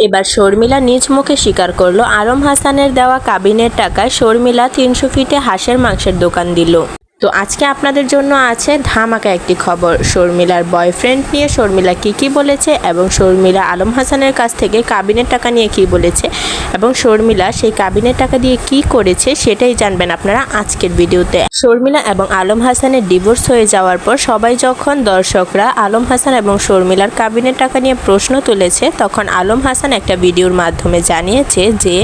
এবার শর্মিলা নিজ মুখে স্বীকার করলো আলম হাসানের দেওয়া কাবিনের টাকায় শর্মিলা 300 ফিটে হাঁসের মাংসের দোকান দিল। তো আজকে আপনাদের জন্য আছে ধামাকা একটি খবর। শর্মিলার বয়ফ্রেন্ড নিয়ে শর্মিলা কি বলেছে এবং শর্মিলা আলম হাসানের কাছ থেকে কাবিনের টাকা নিয়ে কি বলেছে এবং শর্মিলা সেই কাবিনের টাকা দিয়ে কি করেছে সেটাই জানবেন আপনারা আজকের ভিডিওতে। শর্মিলা এবং আলম হাসানের ডিভোর্স হয়ে যাওয়ার পর সবাই যখন দর্শকরা আলম হাসান এবং শর্মিলার কাবিনের টাকা নিয়ে প্রশ্ন তুলেছে, তখন আলম হাসান একটা ভিডিওর মাধ্যমে জানিয়েছে যে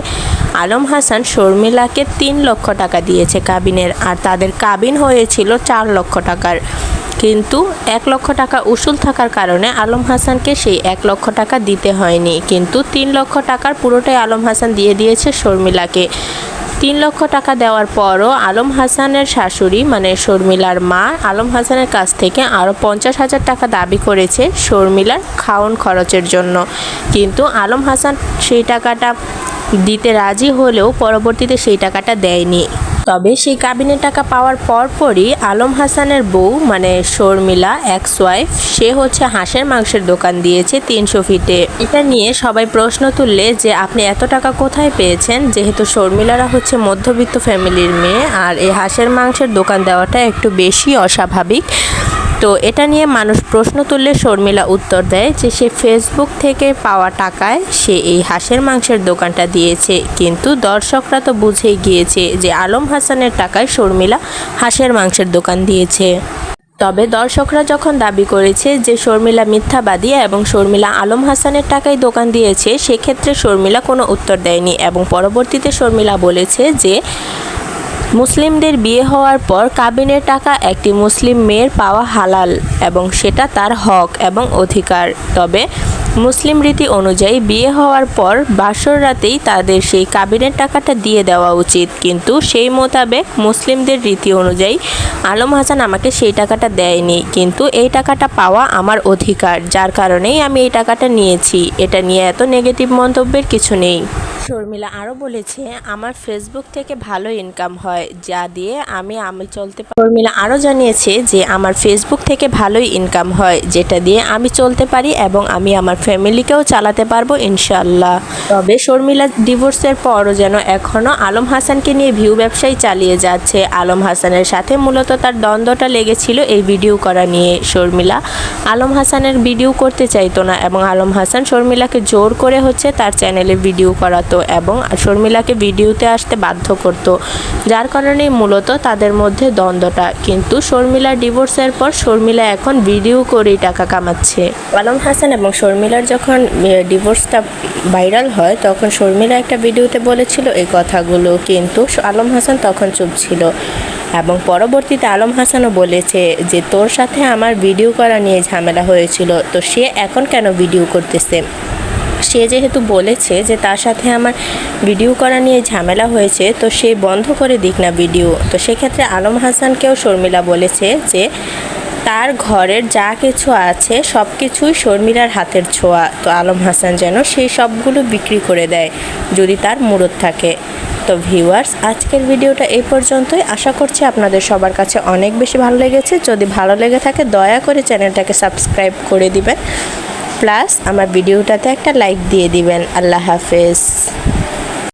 আলম হাসান শর্মিলাকে 3 লক্ষ টাকা দিয়েছে কাবিনের, আর তাদের কাবিন হয়েছিল 4 লক্ষ টাকার। কিন্তু 1 লক্ষ টাকা উসুল থাকার কারণে আলম হাসানকে সেই 1 লক্ষ টাকা দিতে হয়নি, কিন্তু 3 লক্ষ টাকার পুরোটাই আলম হাসান দিয়ে দিয়েছে শর্মিলাকে। 3 লক্ষ টাকা দেওয়ার পরও আলম হাসানের শাশুড়ি মানে শর্মিলার মা আলম হাসানের কাছ থেকে আরও 50,000 টাকা দাবি করেছে শর্মিলার খাওন খরচের জন্য, কিন্তু আলম হাসান সেই টাকাটা দিতে রাজি হলেও পরবর্তীতে সেই টাকাটা দেয়নি। তবে সেই কাবিনের টাকা পাওয়ার পরপরই আলম হাসানের বউ মানে শর্মিলা এক্স ওয়াইফ সে হচ্ছে হাঁসের মাংসের দোকান দিয়েছে 300 ফিটে। এটা নিয়ে সবাই প্রশ্ন তুললে যে আপনি এত টাকা কোথায় পেয়েছেন, যেহেতু শর্মিলারা হচ্ছে মধ্যবিত্ত ফ্যামিলির মেয়ে, আর এই হাঁসের মাংসের দোকান দেওয়াটা একটু বেশি অস্বাভাবিক। তো এটা নিয়ে মানুষ প্রশ্ন তুললে শর্মিলা উত্তর দেয় যে সে ফেসবুক থেকে পাওয়া টাকায় সে এই হাঁসের মাংসের দোকানটা দিয়েছে, কিন্তু দর্শকরা তো বুঝেই গিয়েছে যে আলম হাসানের টাকায় শর্মিলা হাঁসের মাংসের দোকান দিয়েছে। তবে দর্শকরা যখন দাবি করেছে যে শর্মিলা মিথ্যাবাদী এবং শর্মিলা আলম হাসানের টাকায় দোকান দিয়েছে, সেক্ষেত্রে শর্মিলা কোনো উত্তর দেয়নি এবং পরবর্তীতে শর্মিলা বলেছে যে মুসলিমদের বিয়ে হওয়ার পর কাবিনের টাকা একটি মুসলিম মেয়ের পাওয়া হালাল এবং সেটা তার হক এবং অধিকার। তবে মুসলিম রীতি অনুযায়ী বিয়ে হওয়ার পর বাসর রাতেই তাদের সেই কাবিনের টাকাটা দিয়ে দেওয়া উচিত, কিন্তু সেই মোতাবেক মুসলিমদের রীতি অনুযায়ী আলম হাসান আমাকে সেই টাকাটা দেয়নি, কিন্তু এই টাকাটা পাওয়া আমার অধিকার, যার কারণেই আমি এই টাকাটা নিয়েছি। এটা নিয়ে এত নেগেটিভ মন্তব্যের কিছু নেই। শর্মিলা আরও বলেছে আমার ফেসবুক থেকে ভালো ইনকাম হয়, যা দিয়ে আমি চলতে পারি। শর্মিলা আরও জানিয়েছে যে আমার ফেসবুক থেকে ভালোই ইনকাম হয়, যেটা দিয়ে আমি চলতে পারি এবং আমি আমার ফ্যামিলিকেও চালাতে পারবো ইনশাল্লাহ। তবে শর্মিলা ডিভোর্সের পরও যেন এখনও আলম হাসানকে নিয়ে ভিউ ব্যবসায় চালিয়ে যাচ্ছে। আলম হাসানের সাথে মূলত তার দ্বন্দ্বটা লেগেছিল এই ভিডিও করা নিয়ে। শর্মিলা আলম হাসানের ভিডিও করতে চাইতো না এবং আলম হাসান শর্মিলাকে জোর করে হচ্ছে তার চ্যানেলে ভিডিও করাতো এবং শর্মিলাকে ভিডিওতে আসতে বাধ্য করত, যার কারণেই মূলত তাদের মধ্যে দ্বন্দ্বটা। কিন্তু শর্মিলার ডিভোর্সের পর শর্মিলা এখন ভিডিও করেই টাকা কামাচ্ছে। আলম হাসান এবং শর্মিলার যখন ডিভোর্সটা ভাইরাল হয় তখন শর্মিলা একটা ভিডিওতে বলেছিল এই কথাগুলো, কিন্তু আলম হাসান তখন চুপ ছিল এবং পরবর্তীতে আলম হাসানও বলেছে যে তোর সাথে আমার ভিডিও করা নিয়ে ঝামেলা হয়েছিল, তো সে এখন কেন ভিডিও করতেছে। সে যেহেতু বলেছে যে তার সাথে আমার ভিডিও করা নিয়ে ঝামেলা হয়েছে, তো সে বন্ধ করে দিক না ভিডিও। তো সেক্ষেত্রে আলম হাসানকেও শর্মিলা বলেছে যে তার ঘরের যা কিছু আছে সব কিছুই শর্মিলার হাতের ছোঁয়া, তো আলম হাসান যেন সেই সবগুলো বিক্রি করে দেয় যদি তার মুরত থাকে। তো ভিউয়ার্স, আজকের ভিডিওটা এই পর্যন্তই। আশা করছি আপনাদের সবার কাছে অনেক বেশি ভালো লেগেছে। যদি ভালো লেগে থাকে দয়া করে চ্যানেলটাকে সাবস্ক্রাইব করে দিবেন, প্লাস আমার ভিডিওটাতে একটা লাইক দিয়ে দিবেন। আল্লাহ হাফেজ।